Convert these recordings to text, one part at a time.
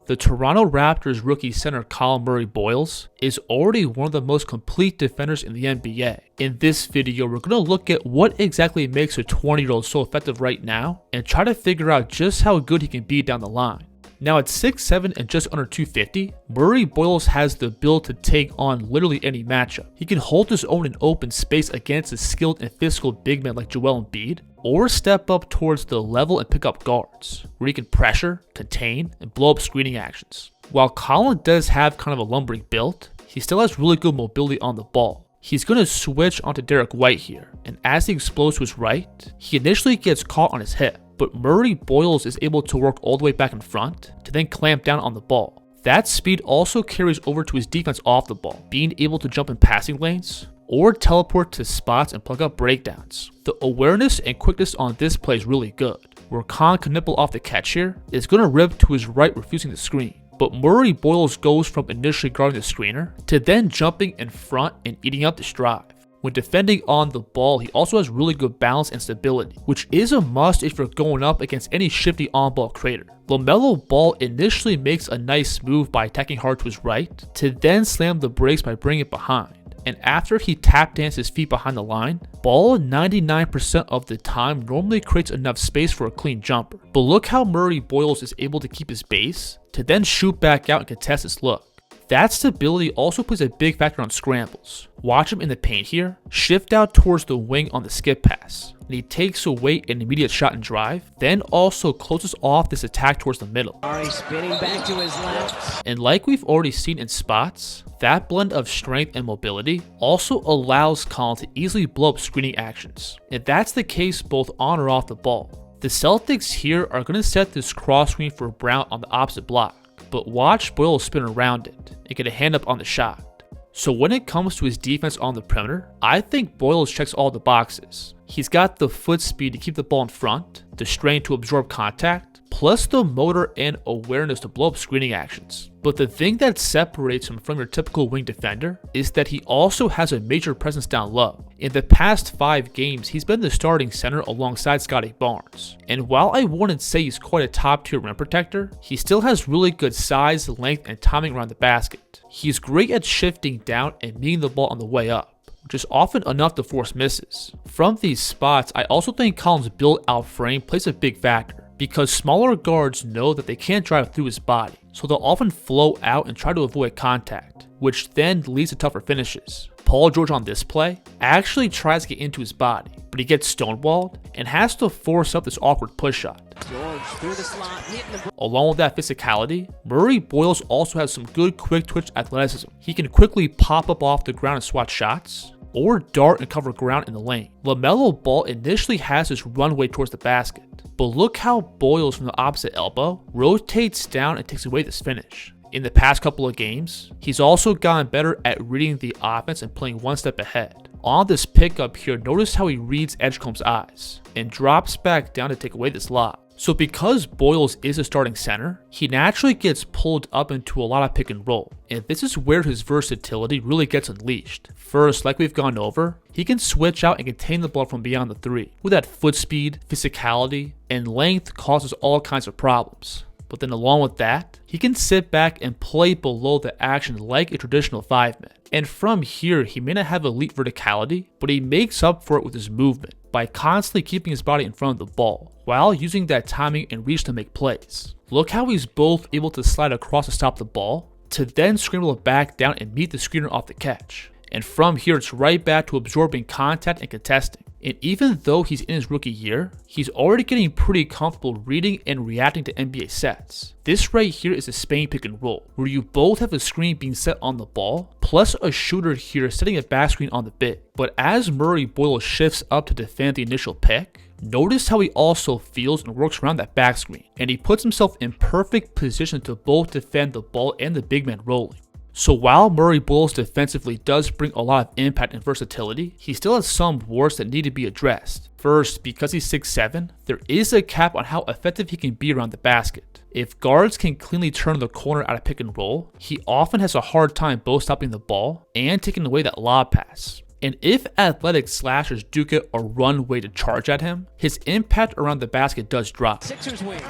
the Toronto Raptors rookie center Collin Murray-Boyles is already one of the most complete defenders in the NBA. In this video, we're going to look at what exactly makes a 20-year-old so effective right now and try to figure out just how good he can be down the line. Now at 6'7" and just under 250, Murray-Boyles has the build to take on literally any matchup. He can hold his own in open space against a skilled and physical big man like Joel Embiid, or step up towards the level and pick up guards, where he can pressure, contain, and blow up screening actions. While Colin does have kind of a lumbering build, he still has really good mobility on the ball. He's going to switch onto Derek White here, and as he explodes to his right, he initially gets caught on his hip, but Murray-Boyles is able to work all the way back in front to then clamp down on the ball. That speed also carries over to his defense off the ball, being able to jump in passing lanes or teleport to spots and plug up breakdowns. The awareness and quickness on this play is really good, where Colin can nibble off the catch here, is going to rip to his right refusing the screen. But Murray-Boyles goes from initially guarding the screener to then jumping in front and eating up this drive. When defending on the ball, he also has really good balance and stability, which is a must if you're going up against any shifty on-ball creator. LaMelo Ball initially makes a nice move by attacking hard to his right, to then slam the brakes by bringing it behind. And after he tap dances his feet behind the line, Ball 99% of the time normally creates enough space for a clean jumper. But look how Murray-Boyles is able to keep his base, to then shoot back out and contest his look. That stability also plays a big factor on scrambles. Watch him in the paint here, shift out towards the wing on the skip pass, and he takes away an immediate shot and drive, then also closes off this attack towards the middle. Murray spinning back to his left. And like we've already seen in spots, that blend of strength and mobility also allows Colin to easily blow up screening actions. And that's the case both on or off the ball. The Celtics here are going to set this cross screen for Brown on the opposite block, but watch Boyles spin around it and get a hand up on the shot. So when it comes to his defense on the perimeter, I think Boyles checks all the boxes. He's got the foot speed to keep the ball in front, the strength to absorb contact, plus the motor and awareness to blow up screening actions. But the thing that separates him from your typical wing defender is that he also has a major presence down low. In the past 5 games, he's been the starting center alongside Scotty Barnes. And while I wouldn't say he's quite a top tier rim protector, he still has really good size, length, and timing around the basket. He's great at shifting down and meeting the ball on the way up, which is often enough to force misses. From these spots, I also think Colin's build out frame plays a big factor, because smaller guards know that they can't drive through his body, so they'll often flow out and try to avoid contact, which then leads to tougher finishes. Paul George on this play actually tries to get into his body, but he gets stonewalled and has to force up this awkward push shot. George through the slot, hitting the... Along with that physicality, Murray-Boyles also has some good quick twitch athleticism. He can quickly pop up off the ground and swat shots, or dart and cover ground in the lane. LaMelo Ball initially has his runway towards the basket, but look how Boyles from the opposite elbow rotates down and takes away this finish. In the past couple of games, he's also gotten better at reading the offense and playing one step ahead. On this pickup here, notice how he reads Edgecombe's eyes and drops back down to take away this lob. So because Boyles is a starting center, he naturally gets pulled up into a lot of pick and roll, and this is where his versatility really gets unleashed. First, like we've gone over, he can switch out and contain the ball from beyond the 3. With that foot speed, physicality, and length causes all kinds of problems. But then along with that, he can sit back and play below the action like a traditional 5-man. And from here, he may not have elite verticality, but he makes up for it with his movement by constantly keeping his body in front of the ball, while using that timing and reach to make plays. Look how he's both able to slide across to stop the ball, to then scramble it back down and meet the screener off the catch. And from here, it's right back to absorbing contact and contesting. And even though he's in his rookie year, he's already getting pretty comfortable reading and reacting to NBA sets. This right here is a Spain pick and roll, where you both have a screen being set on the ball, plus a shooter here setting a back screen on the big. But as Murray-Boyles shifts up to defend the initial pick, notice how he also feels and works around that back screen, and he puts himself in perfect position to both defend the ball and the big man rolling. So while Murray-Boyles defensively does bring a lot of impact and versatility, he still has some warts that need to be addressed. First, because he's 6'7", there is a cap on how effective he can be around the basket. If guards can cleanly turn the corner out of pick and roll, he often has a hard time both stopping the ball and taking away that lob pass. And if athletic slashers do get a runway to charge at him, his impact around the basket does drop. Sixers win.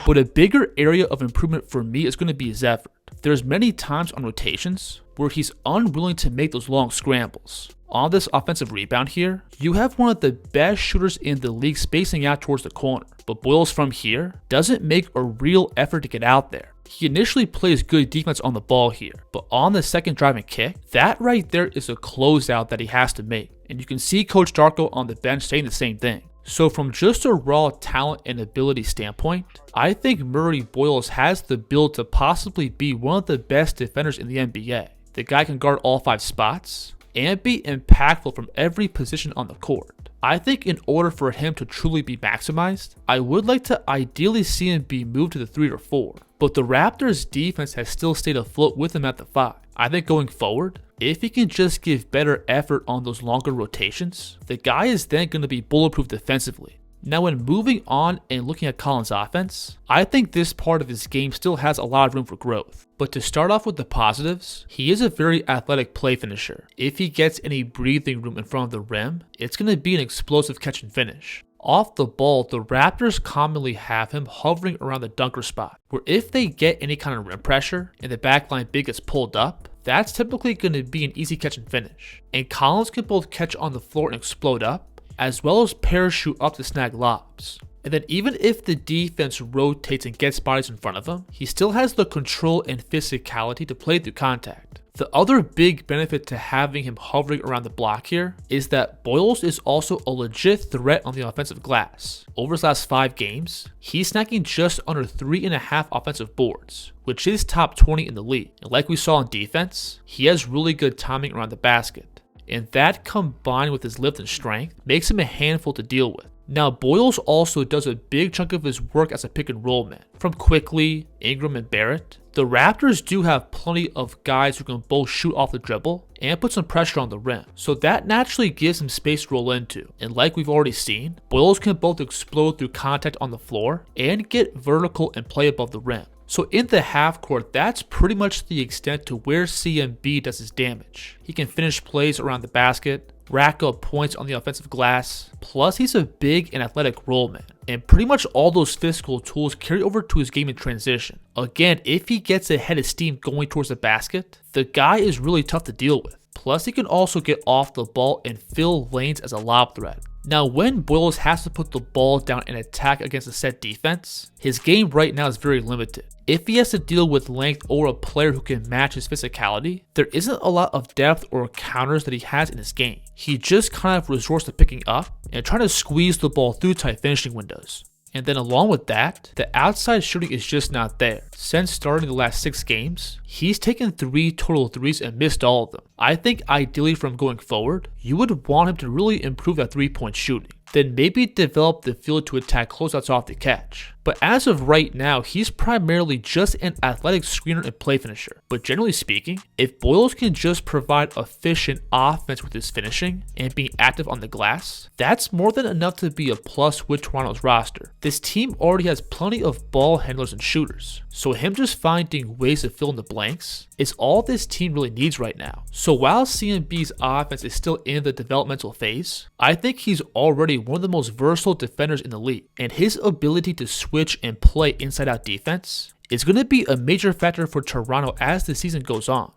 But a bigger area of improvement for me is going to be his effort. There's many times on rotations where he's unwilling to make those long scrambles. On this offensive rebound here, you have one of the best shooters in the league spacing out towards the corner, but Boyles from here doesn't make a real effort to get out there. He initially plays good defense on the ball here, but on the second driving kick, that right there is a closeout that he has to make. And you can see Coach Darko on the bench saying the same thing. So from just a raw talent and ability standpoint, I think Murray-Boyles has the build to possibly be one of the best defenders in the NBA. The guy can guard all 5 spots and be impactful from every position on the court. I think in order for him to truly be maximized, I would like to ideally see him be moved to the 3 or 4. But the Raptors defense has still stayed afloat with him at the 5. I think going forward, if he can just give better effort on those longer rotations, the guy is then going to be bulletproof defensively. Now when moving on and looking at Colin's offense, I think this part of his game still has a lot of room for growth. But to start off with the positives, he is a very athletic play finisher. If he gets any breathing room in front of the rim, it's going to be an explosive catch and finish. Off the ball, the Raptors commonly have him hovering around the dunker spot, where if they get any kind of rim pressure and the backline big gets pulled up, that's typically going to be an easy catch and finish. And Collins can both catch on the floor and explode up, as well as parachute up to snag lobs. And then even if the defense rotates and gets bodies in front of him, he still has the control and physicality to play through contact. The other big benefit to having him hovering around the block here is that Boyles is also a legit threat on the offensive glass. Over his last 5 games, he's snagging just under 3.5 offensive boards, which is top 20 in the league. And like we saw on defense, he has really good timing around the basket. And that combined with his lift and strength makes him a handful to deal with. Now Boyles also does a big chunk of his work as a pick and roll man. From Quickly, Ingram, and Barrett, the Raptors do have plenty of guys who can both shoot off the dribble and put some pressure on the rim, so that naturally gives him space to roll into. And like we've already seen, Boyles can both explode through contact on the floor and get vertical and play above the rim. So in the half court, that's pretty much the extent to where CMB does his damage. He can finish plays around the basket, rack up points on the offensive glass, plus he's a big and athletic roll man. And pretty much all those physical tools carry over to his game in transition. Again, if he gets a head of steam going towards the basket, the guy is really tough to deal with. Plus he can also get off the ball and fill lanes as a lob threat. Now when Boyles has to put the ball down and attack against a set defense, his game right now is very limited. If he has to deal with length or a player who can match his physicality, there isn't a lot of depth or counters that he has in his game. He just kind of resorts to picking up and trying to squeeze the ball through tight finishing windows. And then along with that, the outside shooting is just not there. Since starting the last 6 games, he's taken 3 total threes and missed all of them. I think ideally from going forward, you would want him to really improve that 3-point shooting. Then maybe develop the feel to attack closeouts off the catch. But as of right now, he's primarily just an athletic screener and play finisher. But generally speaking, if Boyles can just provide efficient offense with his finishing and being active on the glass, that's more than enough to be a plus with Toronto's roster. This team already has plenty of ball handlers and shooters, so him just finding ways to fill in the blanks is all this team really needs right now. So while CMB's offense is still in the developmental phase, I think he's already one of the most versatile defenders in the league, and his ability to switch and play inside out defense is going to be a major factor for Toronto as the season goes on.